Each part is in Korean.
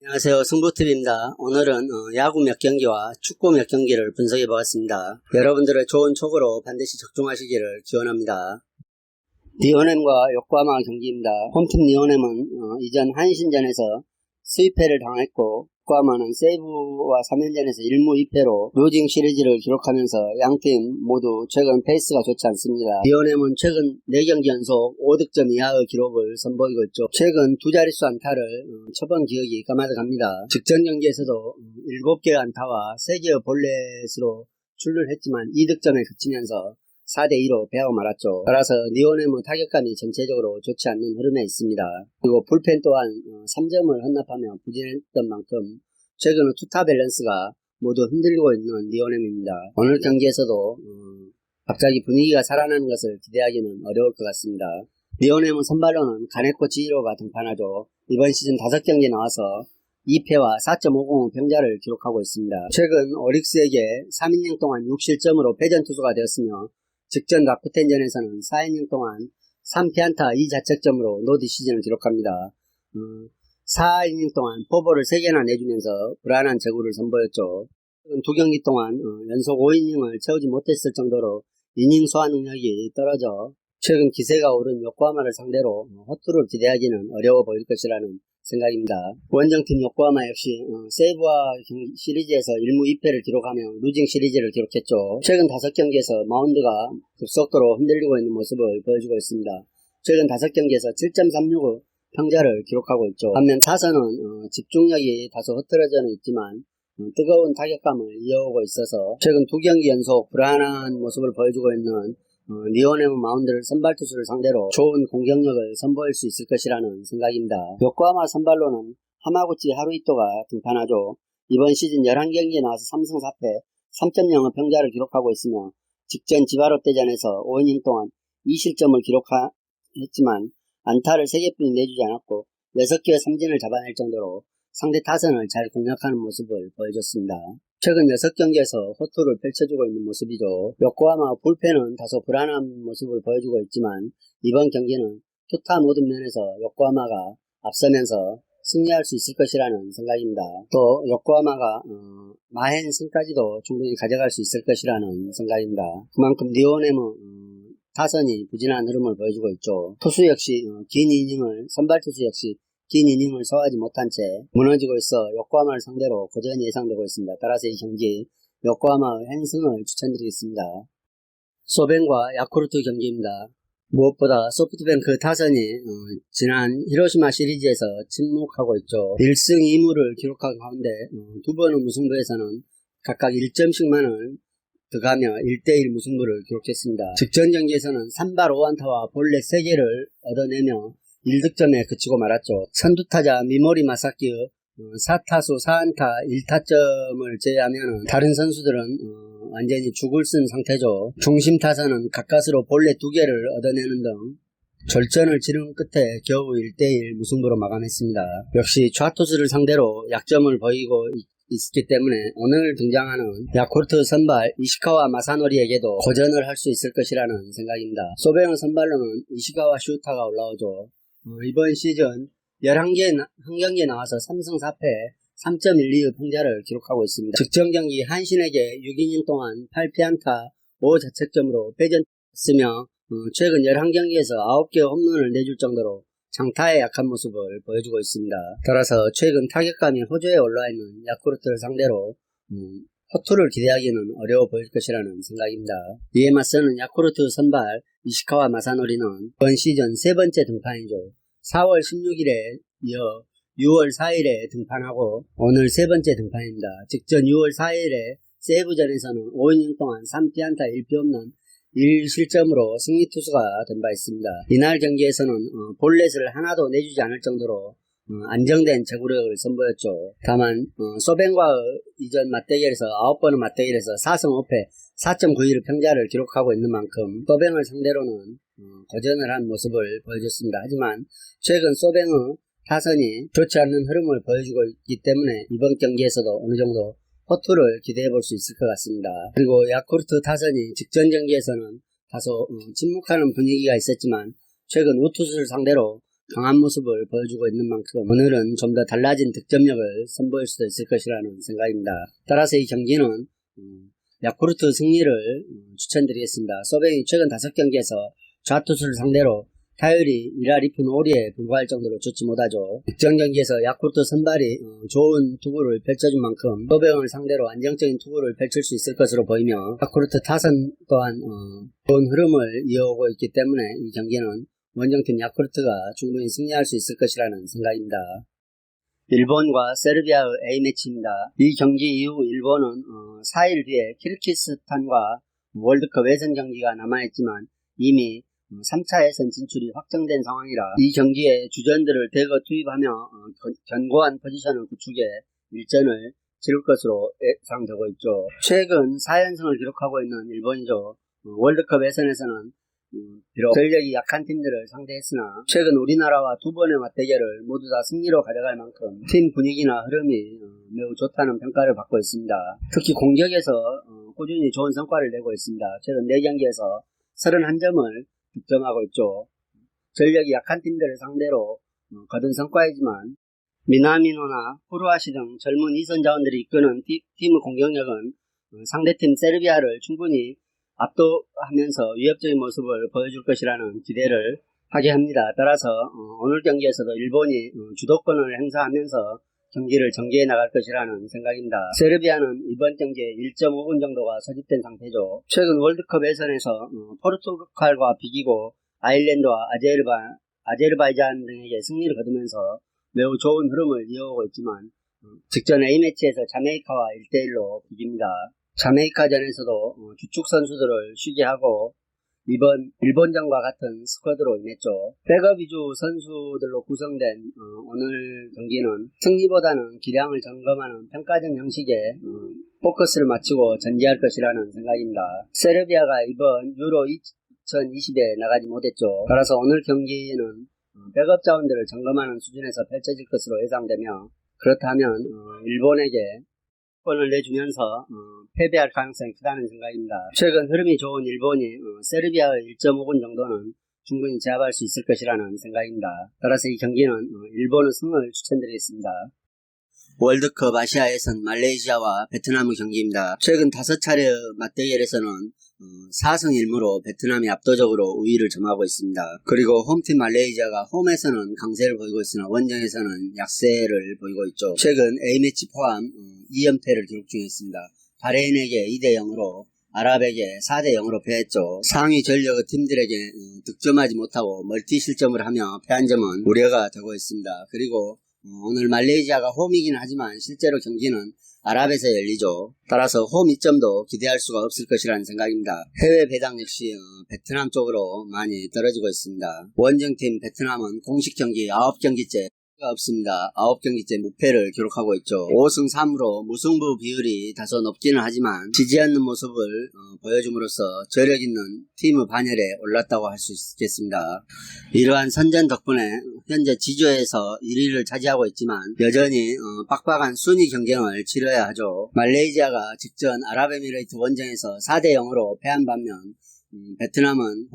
안녕하세요. 승부TV입니다. 오늘은 야구 몇 경기와 축구 몇 경기를 분석해 보았습니다. 여러분들의 좋은 촉으로 반드시 적중하시기를 기원합니다. 니온엠과 요코하마 경기입니다. 홈팀 니온엠은 이전 한신전에서 수입패를 당했고, 요코하마는 세이브와 3연전에서 1무 2패로 루징 시리즈를 기록하면서 양팀 모두 최근 페이스가 좋지 않습니다. 니온엠은 최근 4경기 연속 5득점 이하의 기록을 선보이고 있죠. 최근 두 자릿수 안타를 쳐본 기억이 까마득합니다. 직전 경기에서도 7개의 안타와 3개의 볼넷으로 출루했지만 2득점에 그치면서 4대2로 패하고 말았죠. 따라서 니온엠은 타격감이 전체적으로 좋지 않는 흐름에 있습니다. 그리고 불펜 또한 3점을 헌납하며 부진했던 만큼 최근의 투타 밸런스가 모두 흔들리고 있는 니온엠입니다. 오늘 경기에서도 갑자기 분위기가 살아나는 것을 기대하기는 어려울 것 같습니다. 니온엠은 선발로는 가네코 지히로가 등판하죠. 이번 시즌 5경기 나와서 2패와 4.50 평자를 기록하고 있습니다. 최근 오릭스에게 3이닝 동안 6실점으로 패전 투수가 되었으며 직전 라쿠텐전에서는 4이닝 동안 3피안타 2자책점으로 노디시즌을 기록합니다. 4이닝 동안 포볼을 3개나 내주면서 불안한 제구를 선보였죠. 두 경기 동안 연속 5이닝을 채우지 못했을 정도로 이닝 소화 능력이 떨어져 최근 기세가 오른 요코하마를 상대로 호투를 기대하기는 어려워 보일 것이라는 생각입니다. 원정팀 요코하마 역시 세이브와 시리즈에서 1무 2패를 기록하며 루징 시리즈를 기록했죠. 최근 5경기에서 마운드가 급속도로 흔들리고 있는 모습을 보여주고 있습니다. 최근 5경기에서 7.36의 평자를 기록하고 있죠. 반면 타선은 집중력이 다소 흐트러져 있지만 뜨거운 타격감을 이어오고 있어서 최근 2경기 연속 불안한 모습을 보여주고 있는 니온엠 마운드를 선발 투수를 상대로 좋은 공격력을 선보일 수 있을 것이라는 생각입니다. 요코하마 선발로는 하마구치 하루이토가 등판하죠. 이번 시즌 11경기에 나와서 3승 4패 3.0의 평자를 기록하고 있으며 직전 지바롯데전에서 5이닝 동안 2실점을 기록했지만 안타를 3개뿐이 내주지 않았고 6개의 삼진을 잡아낼 정도로 상대 타선을 잘 공략하는 모습을 보여줬습니다. 최근 6경기에서 호투를 펼쳐주고 있는 모습이죠. 요코하마 불펜은 다소 불안한 모습을 보여주고 있지만 이번 경기는 투타 모든 면에서 요코하마가 앞서면서 승리할 수 있을 것이라는 생각입니다. 또 요코하마가 마헨 승까지도 충분히 가져갈 수 있을 것이라는 생각입니다. 그만큼 니온엠은 타선이 부진한 흐름을 보여주고 있죠. 투수 역시 선발 투수 역시 긴 이닝을 소화하지 못한 채 무너지고 있어 요코하마를 상대로 고전이 예상되고 있습니다. 따라서 이 경기 요코하마의 행승을 추천드리겠습니다. 소벤과 야쿠르트 경기입니다. 무엇보다 소프트뱅크 타선이 지난 히로시마 시리즈에서 침묵하고 있죠. 1승 2무를 기록한 가운데 두 번의 무승부에서는 각각 1점씩만을 더가며 1대1 무승부를 기록했습니다. 직전 경기에서는 3발 5안타와 볼넷 3개를 얻어내며 1득점에 그치고 말았죠. 선두타자 미모리 마사키의 4타수 4안타 1타점을 제외하면 다른 선수들은 완전히 죽을 쓴 상태죠. 중심 타선은 가까스로 볼넷 2개를 얻어내는 등 절전을 치른 끝에 겨우 1대1 무승부로 마감했습니다. 역시 좌투수를 상대로 약점을 보이고 있기 때문에 오늘 등장하는 야쿠르트 선발 이시카와 마사노리에게도 고전을 할 수 있을 것이라는 생각입니다. 소베의 선발로는 이시카와 슈타가 올라오죠. 이번 시즌 11경기에 나와서 3승 4패 3.12의 평자를 기록하고 있습니다. 직전 경기 한신에게 6이닝 동안 8피안타 5자책점으로 패전했으며 최근 11경기에서 9개의 홈런을 내줄 정도로 장타에 약한 모습을 보여주고 있습니다. 따라서 최근 타격감이 호조에 올라있는 야쿠르트를 상대로 호투를 기대하기는 어려워 보일 것이라는 생각입니다. 이에 맞서는 야쿠르트 선발 이시카와 마사노리는 이번 시즌 3번째 등판이죠. 4월 16일에 이어 6월 4일에 등판하고 오늘 3번째 등판입니다. 직전 6월 4일에 세이브전에서는 5이닝 동안 3피안타 1피 홈런 1실점으로 승리 투수가 된 바 있습니다. 이날 경기에서는 볼넷을 하나도 내주지 않을 정도로 안정된 제구력을 선보였죠. 다만 소벤과의 이전 맞대결에서 9번의 맞대결에서 4승 5패 4.91의 평자를 기록하고 있는 만큼 소벤을 상대로는 고전을 한 모습을 보여줬습니다. 하지만 최근 소벤의 타선이 좋지 않는 흐름을 보여주고 있기 때문에 이번 경기에서도 어느 정도 호투를 기대해 볼 수 있을 것 같습니다. 그리고 야쿠르트 타선이 직전 경기에서는 다소 침묵하는 분위기가 있었지만 최근 우투수를 상대로 강한 모습을 보여주고 있는 만큼 오늘은 좀 더 달라진 득점력을 선보일 수도 있을 것이라는 생각입니다. 따라서 이 경기는 야쿠르트 승리를 추천드리겠습니다. 소뱅이 최근 5경기에서 좌투수를 상대로 타율이 1할 2푼 5리에 불과할 정도로 좋지 못하죠. 득점 경기에서 야쿠르트 선발이 좋은 투구를 펼쳐준 만큼 소뱅을 상대로 안정적인 투구를 펼칠 수 있을 것으로 보이며 야쿠르트 타선 또한 좋은 흐름을 이어오고 있기 때문에 이 경기는 원정팀 야쿠르트가 충분히 승리할 수 있을 것이라는 생각입니다. 일본과 세르비아의 A매치입니다. 이 경기 이후 일본은 4일 뒤에 키르기스탄과 월드컵 예선 경기가 남아있지만 이미 3차 예선 진출이 확정된 상황이라 이 경기에 주전들을 대거 투입하며 견고한 포지션을 구축해 일전을 치를 것으로 예상되고 있죠. 최근 4연승을 기록하고 있는 일본이죠. 월드컵 예선에서는 비록 전력이 약한 팀들을 상대했으나 최근 우리나라와 두 번의 맞대결을 모두 다 승리로 가져갈 만큼 팀 분위기나 흐름이 매우 좋다는 평가를 받고 있습니다. 특히 공격에서 꾸준히 좋은 성과를 내고 있습니다. 최근 4경기에서 31점을 득점하고 있죠. 전력이 약한 팀들을 상대로 거둔 성과이지만 미나미노나 후루아시 등 젊은 이선 자원들이 이끄는 팀의 공격력은 상대팀 세르비아를 충분히 압도하면서 위협적인 모습을 보여줄 것이라는 기대를 하게 합니다. 따라서 오늘 경기에서도 일본이 주도권을 행사하면서 경기를 전개해 나갈 것이라는 생각입니다. 세르비아는 이번 경기에 1.5분 정도가 소집된 상태죠. 최근 월드컵 예선에서 포르투갈과 비기고 아일랜드와 아제르바이잔 등에게 승리를 거두면서 매우 좋은 흐름을 이어오고 있지만 직전 A매치에서 자메이카와 1대1로 비깁니다. 자메이카전에서도 주축 선수들을 쉬게 하고 이번 일본전과 같은 스쿼드로 임했죠. 백업 위주 선수들로 구성된 오늘 경기는 승리보다는 기량을 점검하는 평가전 형식에 포커스를 맞추고 전개할 것이라는 생각입니다. 세르비아가 이번 유로 2020에 나가지 못했죠. 따라서 오늘 경기는 백업 자원들을 점검하는 수준에서 펼쳐질 것으로 예상되며 그렇다면 일본에게 골을 내주면서 패배할 가능성이 크다는 생각입니다. 최근 흐름이 좋은 일본이 세르비아의 1.5분 정도는 충분히 제압할 수 있을 것이라는 생각입니다. 따라서 이 경기는 일본의 승을 추천드리겠습니다. 월드컵 아시아 예선 말레이시아와 베트남의 경기입니다. 최근 5차례 맞대결에서는 4승 1무로 베트남이 압도적으로 우위를 점하고 있습니다. 그리고 홈팀 말레이시아가 홈에서는 강세를 보이고 있으나 원정에서는 약세를 보이고 있죠. 최근 A매치 포함 2연패를 기록 중에 있습니다. 바레인에게 2대0으로 아랍에게 4대0으로 패했죠. 상위 전력의 팀들에게 득점하지 못하고 멀티 실점을 하며 패한 점은 우려가 되고 있습니다. 그리고 오늘 말레이시아가 홈이긴 하지만 실제로 경기는 아랍에서 열리죠. 따라서 홈 이점도 기대할 수가 없을 것이라는 생각입니다. 해외 배당 역시 베트남 쪽으로 많이 떨어지고 있습니다. 원정팀 베트남은 공식 경기 9경기째 없습니다. 9경기째 무패를 기록하고 있죠. 5승 3무로 무승부 비율이 다소 높기는 하지만 지지 않는 모습을 보여줌으로써 저력 있는 팀의 반열에 올랐다고 할 수 있겠습니다. 이러한 선전 덕분에 현재 지조에서 1위를 차지하고 있지만 여전히 빡빡한 순위 경쟁을 치러야 하죠. 말레이시아가 직전 아랍에미레이트 원정에서 4대0으로 패한 반면 베트남은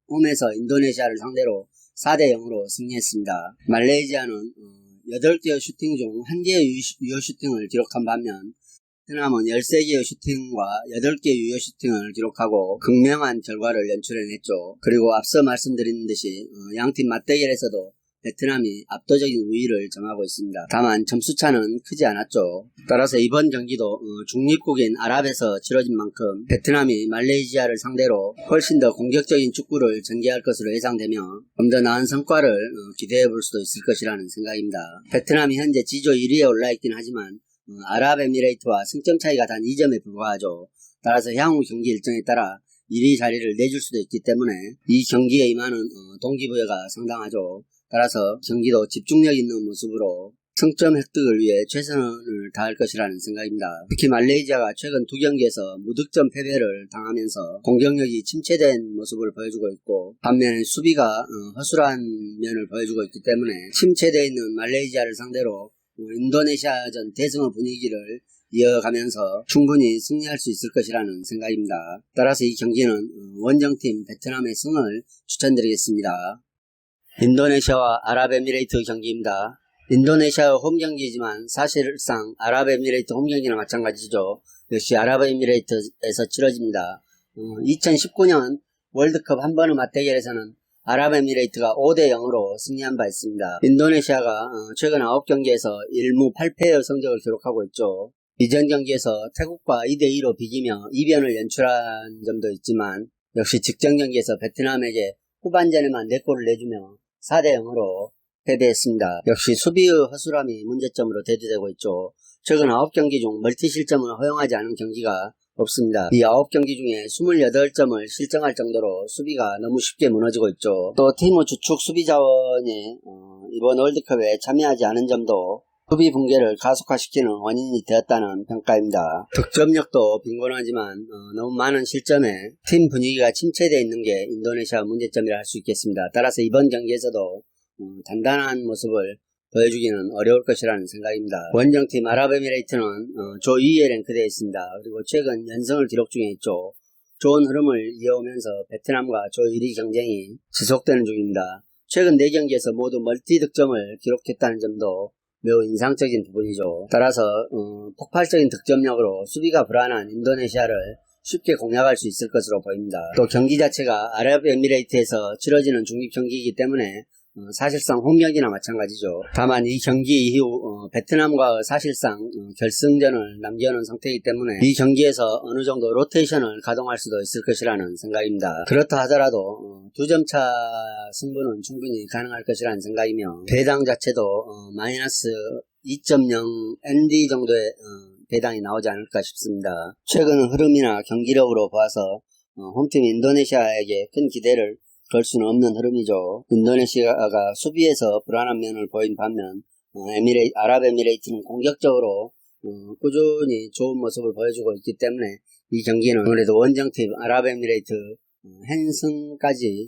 홈에서 인도네시아를 상대로 4대0으로 승리했습니다. 말레이시아는 8개의 슈팅 중 1개의 유효 슈팅을 기록한 반면 베트남은 13개의 슈팅과 8개의 유효 슈팅을 기록하고 극명한 결과를 연출해냈죠. 그리고 앞서 말씀드린 듯이 양팀 맞대결에서도 베트남이 압도적인 우위를 점하고 있습니다. 다만 점수차는 크지 않았죠. 따라서 이번 경기도 중립국인 아랍에서 치러진 만큼 베트남이 말레이시아를 상대로 훨씬 더 공격적인 축구를 전개할 것으로 예상되며 좀 더 나은 성과를 기대해 볼 수도 있을 것이라는 생각입니다. 베트남이 현재 지조 1위에 올라있긴 하지만 아랍에미레이트와 승점 차이가 단 2점에 불과하죠. 따라서 향후 경기 일정에 따라 1위 자리를 내줄 수도 있기 때문에 이 경기에 임하는 동기부여가 상당하죠. 따라서 경기도 집중력 있는 모습으로 승점 획득을 위해 최선을 다할 것이라는 생각입니다. 특히 말레이시아가 최근 2경기에서 무득점 패배를 당하면서 공격력이 침체된 모습을 보여주고 있고 반면에 수비가 허술한 면을 보여주고 있기 때문에 침체되어 있는 말레이시아를 상대로 인도네시아전 대승의 분위기를 이어가면서 충분히 승리할 수 있을 것이라는 생각입니다. 따라서 이 경기는 원정팀 베트남의 승을 추천드리겠습니다. 인도네시아와 아랍에미레이트 경기입니다. 인도네시아의 홈 경기지만 사실상 아랍에미레이트 홈 경기나 마찬가지죠. 역시 아랍에미레이트에서 치러집니다. 2019년 월드컵 한 번의 맞대결에서는 아랍에미레이트가 5대 0으로 승리한 바 있습니다. 인도네시아가 최근 9경기에서 1무 8패의 성적을 기록하고 있죠. 이전 경기에서 태국과 2대 2로 비기며 이변을 연출한 점도 있지만 역시 직전 경기에서 베트남에게 후반전에만 4골을 내주며 4대 0으로 패배했습니다. 역시 수비의 허술함이 문제점으로 대두되고 있죠. 최근 9경기 중 멀티 실점을 허용하지 않은 경기가 없습니다. 이 9경기 중에 28점을 실점할 정도로 수비가 너무 쉽게 무너지고 있죠. 또 팀의 주축 수비 자원이 이번 월드컵에 참여하지 않은 점도 수비 붕괴를 가속화시키는 원인이 되었다는 평가입니다. 득점력도 빈곤하지만 너무 많은 실점에 팀 분위기가 침체되어 있는 게 인도네시아 문제점이라 할 수 있겠습니다. 따라서 이번 경기에서도 단단한 모습을 보여주기는 어려울 것이라는 생각입니다. 원정팀 아랍에미레이트는 조 2위에 랭크되어 있습니다. 그리고 최근 연승을 기록 중에 있죠. 좋은 흐름을 이어오면서 베트남과 조 1위 경쟁이 지속되는 중입니다. 최근 4경기에서 모두 멀티 득점을 기록했다는 점도 매우 인상적인 부분이죠. 따라서 폭발적인 득점력으로 수비가 불안한 인도네시아를 쉽게 공략할 수 있을 것으로 보입니다. 또 경기 자체가 아랍에미레이트에서 치러지는 중립 경기이기 때문에 사실상 홈경기나 마찬가지죠. 다만 이 경기 이후 베트남과 사실상 결승전을 남겨놓은 상태이기 때문에 이 경기에서 어느 정도 로테이션을 가동할 수도 있을 것이라는 생각입니다. 그렇다 하더라도 2점차 승부는 충분히 가능할 것이라는 생각이며 배당 자체도 마이너스 2.0 ND 정도의 배당이 나오지 않을까 싶습니다. 최근 흐름이나 경기력으로 봐서 홈팀 인도네시아에게 큰 기대를 걸 수는 없는 흐름이죠. 인도네시아가 수비에서 불안한 면을 보인 반면 아랍에미레이트는 공격적으로 꾸준히 좋은 모습을 보여주고 있기 때문에 이 경기는 아무래도 원정팀 아랍에미레이트 핸승까지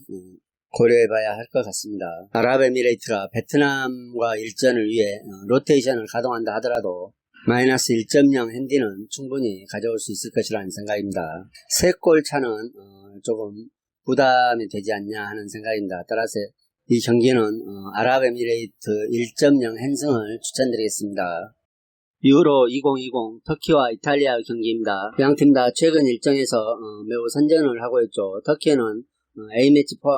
고려해봐야 할 것 같습니다. 아랍에미레이트가 베트남과 일전을 위해 로테이션을 가동한다 하더라도 마이너스 1.0 핸디는 충분히 가져올 수 있을 것이라는 생각입니다. 3골 차는 조금 부담이 되지 않냐 하는 생각입니다. 따라서 이 경기는 아랍에미레이트 1.0 핸승을 추천드리겠습니다. 유로 2020 터키와 이탈리아 경기입니다. 양팀 다 최근 일정에서 매우 선전을 하고 있죠. 터키는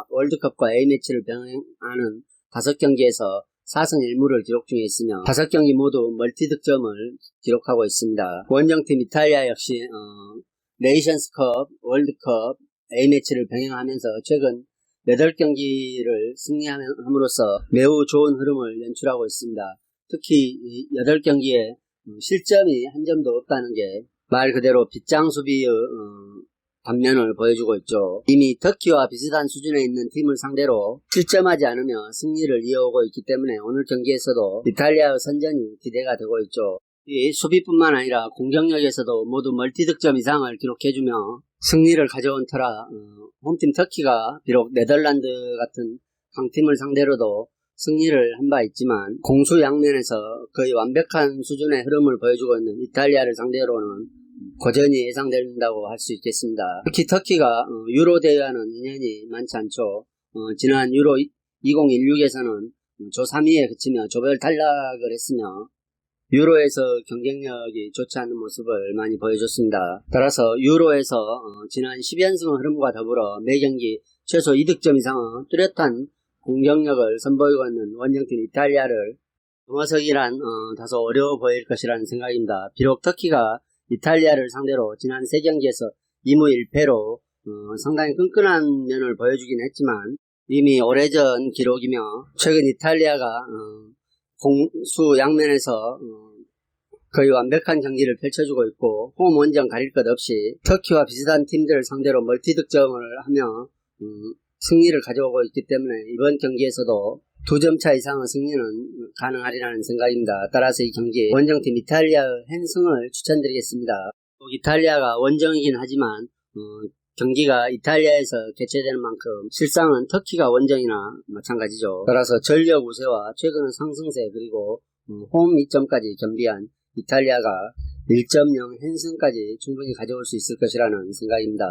월드컵과 A매치를 병행하는 5경기에서 4승 1무를 기록 중에 있으며 5경기 모두 멀티 득점을 기록하고 있습니다. 원정팀 이탈리아 역시 네이션스컵, 월드컵, A매치를 병행하면서 최근 8경기를 승리함으로써 매우 좋은 흐름을 연출하고 있습니다. 특히 8경기에 실점이 한 점도 없다는 게 말 그대로 빗장 수비의 단면을 보여주고 있죠. 이미 터키와 비슷한 수준에 있는 팀을 상대로 실점하지 않으며 승리를 이어오고 있기 때문에 오늘 경기에서도 이탈리아의 선전이 기대가 되고 있죠. 이 수비뿐만 아니라 공격력에서도 모두 멀티 득점 이상을 기록해주며 승리를 가져온 터라 홈팀 터키가 비록 네덜란드 같은 강팀을 상대로도 승리를 한 바 있지만 공수 양면에서 거의 완벽한 수준의 흐름을 보여주고 있는 이탈리아를 상대로는 고전이 예상된다고 할 수 있겠습니다. 특히 터키가 유로 대회와는 인연이 많지 않죠. 지난 유로 2016에서는 조 3위에 그치며 조별 탈락을 했으며 유로에서 경쟁력이 좋지 않은 모습을 많이 보여줬습니다. 따라서 유로에서 지난 10연승 흐름과 더불어 매 경기 최소 2득점 이상의 뚜렷한 공격력을 선보이고 있는 원정팀 이탈리아를 넘어서기란 다소 어려워 보일 것이라는 생각입니다. 비록 터키가 이탈리아를 상대로 지난 3경기에서 2무 1패로 상당히 끈끈한 면을 보여주긴 했지만 이미 오래전 기록이며 최근 이탈리아가 공수 양면에서 거의 완벽한 경기를 펼쳐주고 있고 홈 원정 가릴 것 없이 터키와 비슷한 팀들을 상대로 멀티 득점을 하며 승리를 가져오고 있기 때문에 이번 경기에서도 2점차 이상의 승리는 가능하리라는 생각입니다. 따라서 이 경기 원정팀 이탈리아의 핸승을 추천드리겠습니다. 이탈리아가 원정이긴 하지만 경기가 이탈리아에서 개최되는 만큼 실상은 터키가 원정이나 마찬가지죠. 따라서 전력 우세와 최근 상승세 그리고 홈 이점까지 겸비한 이탈리아가 1.0 핸승까지 충분히 가져올 수 있을 것이라는 생각입니다.